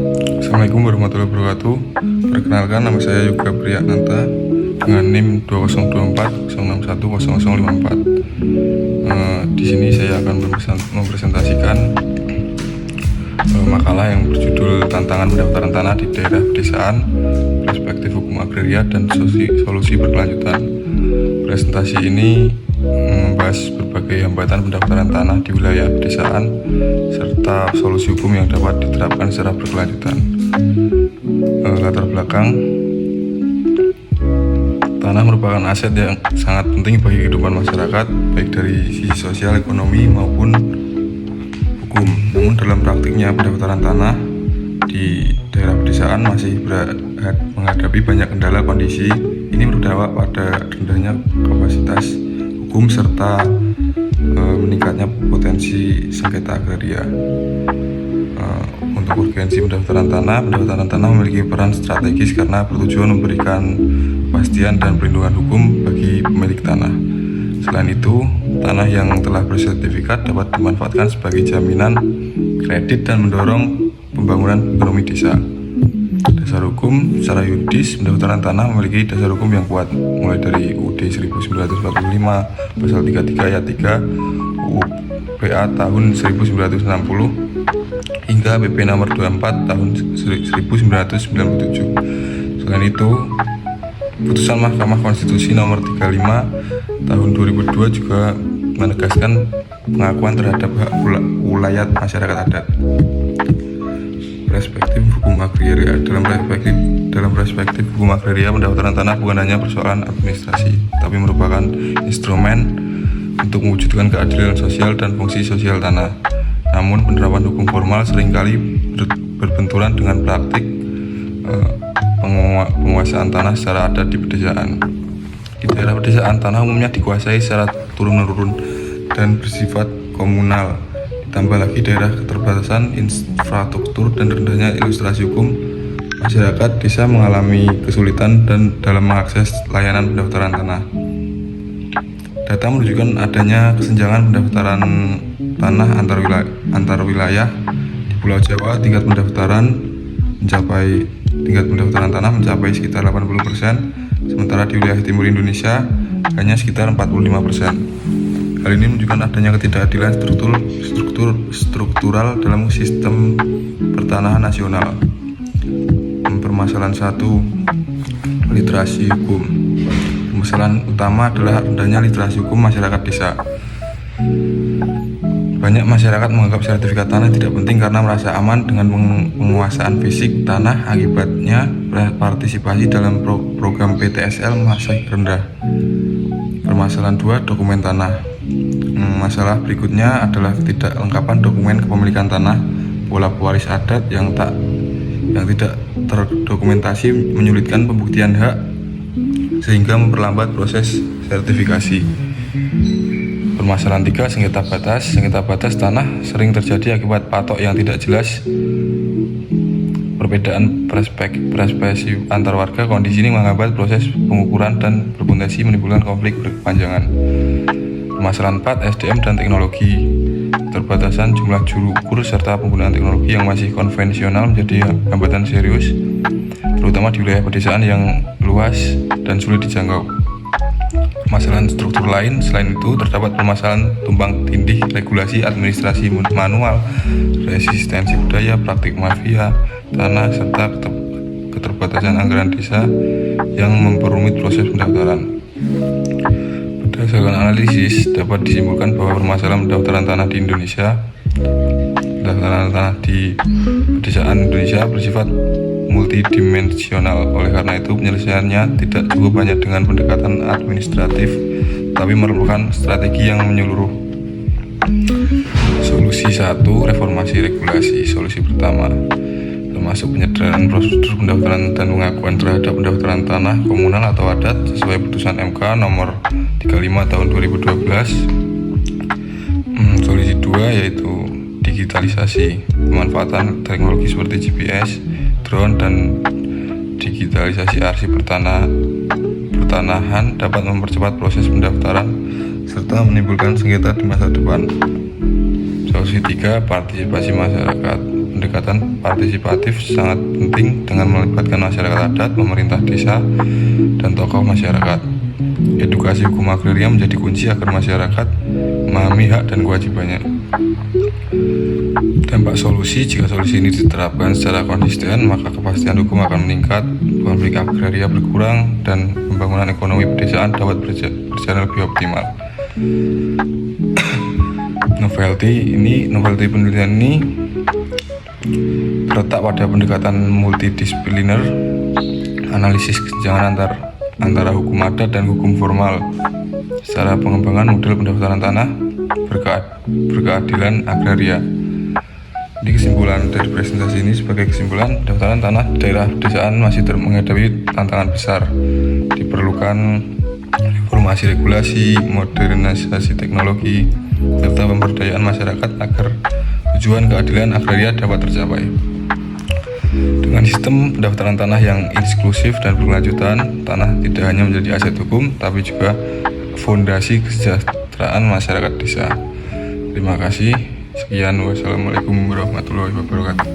Assalamualaikum warahmatullahi wabarakatuh. Perkenalkan, nama saya Yoga Priyananta dengan NIM 20240610054. Di sini saya akan mempresentasikan makalah yang berjudul Tantangan Pendaftaran Tanah di Daerah Pedesaan, Perspektif Hukum Agraria dan Solusi Berkelanjutan. Presentasi ini membahas berbagai hambatan pendaftaran tanah di wilayah pedesaan serta solusi hukum yang dapat diterapkan secara berkelanjutan. Latar belakang: tanah merupakan aset yang sangat penting bagi kehidupan masyarakat, baik dari sisi sosial, ekonomi maupun hukum. Namun dalam praktiknya pendaftaran tanah di daerah pedesaan masih menghadapi banyak kendala. Kondisi ini berdampak pada rendahnya kapasitas hukum serta meningkatnya potensi sengketa agraria. Untuk urgensi pendaftaran tanah memiliki peran strategis karena bertujuan memberikan kepastian dan perlindungan hukum bagi pemilik tanah. Selain itu, tanah yang telah bersertifikat dapat dimanfaatkan sebagai jaminan kredit dan mendorong pembangunan ekonomi desa. Dasar hukum: secara yuridis, pendaftaran tanah memiliki dasar hukum yang kuat, mulai dari UUD 1945 pasal 33 ayat 3, UU PA tahun 1960 hingga PP nomor 24 tahun 1997. Selain itu, putusan Mahkamah Konstitusi nomor 35 tahun 2002 juga menegaskan pengakuan terhadap hak ulayat masyarakat adat. Perspektif hukum agraria. Dalam perspektif hukum agraria, pendaftaran tanah bukan hanya persoalan administrasi, tapi merupakan instrumen untuk mewujudkan keadilan sosial dan fungsi sosial tanah. Namun penerapan hukum formal seringkali berbenturan dengan praktik penguasaan tanah secara adat di pedesaan. Di daerah pedesaan, tanah umumnya dikuasai secara turun-menurun dan bersifat komunal. Ditambah lagi daerah keterbatasan infrastruktur dan rendahnya ilustrasi hukum, masyarakat desa mengalami kesulitan dalam mengakses layanan pendaftaran tanah. Data menunjukkan adanya kesenjangan pendaftaran tanah antar wilayah. Di Pulau Jawa, tingkat pendaftaran tanah mencapai sekitar 80%, sementara di wilayah timur Indonesia hanya sekitar 45%. Hal ini menunjukkan adanya ketidakadilan struktural dalam sistem pertanahan nasional. Permasalahan 1. Literasi hukum. Permasalahan utama adalah rendahnya literasi hukum masyarakat desa. Banyak masyarakat menganggap sertifikat tanah tidak penting karena merasa aman dengan penguasaan fisik tanah. Akibatnya, partisipasi dalam program PTSL masih rendah. Permasalahan 2. Dokumen tanah. Masalah berikutnya adalah ketidaklengkapan dokumen kepemilikan tanah. Pola pewaris adat yang tidak terdokumentasi menyulitkan pembuktian hak sehingga memperlambat proses sertifikasi. Permasalahan 3. Sengketa batas. Sengketa batas tanah sering terjadi akibat patok yang tidak jelas, perbedaan perspektif antar warga. Kondisi ini menghambat proses pengukuran dan berpotensi menimbulkan konflik berkepanjangan. Permasalahan 4. SDM dan teknologi. Keterbatasan jumlah juru ukur serta penggunaan teknologi yang masih konvensional menjadi hambatan serius, terutama di wilayah pedesaan yang luas dan sulit dijangkau. Permasalahan struktur lain selain itu terdapat permasalahan tumpang tindih regulasi, administrasi manual, resistensi budaya, praktik mafia tanah, serta keterbatasan anggaran desa yang memperumit proses pendaftaran. Berdasarkan analisis, dapat disimpulkan bahwa permasalahan pendaftaran tanah di pedesaan Indonesia bersifat multidimensional. Oleh karena itu, penyelesaiannya tidak cukup hanya dengan pendekatan administratif, tapi memerlukan strategi yang menyeluruh. Solusi 1. Reformasi regulasi. Solusi pertama, termasuk penyederhanaan prosedur pendaftaran dan pengakuan terhadap pendaftaran tanah komunal atau adat sesuai putusan MK nomor 35 tahun 2012. Solusi 2 yaitu digitalisasi. Pemanfaatan teknologi seperti GPS, drone, dan digitalisasi arsip pertanahan dapat mempercepat proses pendaftaran serta menimbulkan sengketa di masa depan. Solusi 3. Partisipasi masyarakat. pendekatan partisipatif sangat penting dengan melibatkan masyarakat adat, pemerintah desa, dan tokoh masyarakat. Edukasi hukum agraria menjadi kunci agar masyarakat memahami hak dan kewajibannya. Dampak solusi: jika solusi ini diterapkan secara konsisten, maka kepastian hukum akan meningkat, konflik agraria berkurang, dan pembangunan ekonomi pedesaan dapat berjalan lebih optimal. Novelty penelitian ini terletak pada pendekatan multidisipliner, analisis kesenjangan antara hukum adat dan hukum formal, secara pengembangan model pendaftaran tanah berkeadilan agraria. Di kesimpulan dari presentasi ini, sebagai kesimpulan, pendaftaran tanah di daerah pedesaan masih menghadapi tantangan besar. Diperlukan reformasi regulasi, modernisasi teknologi, serta pemberdayaan masyarakat agar tujuan keadilan agraria dapat tercapai. Dengan sistem pendaftaran tanah yang inklusif dan berkelanjutan, tanah tidak hanya menjadi aset hukum, tapi juga fondasi kesejahteraan masyarakat desa. Terima kasih. Sekian, wassalamualaikum warahmatullahi wabarakatuh.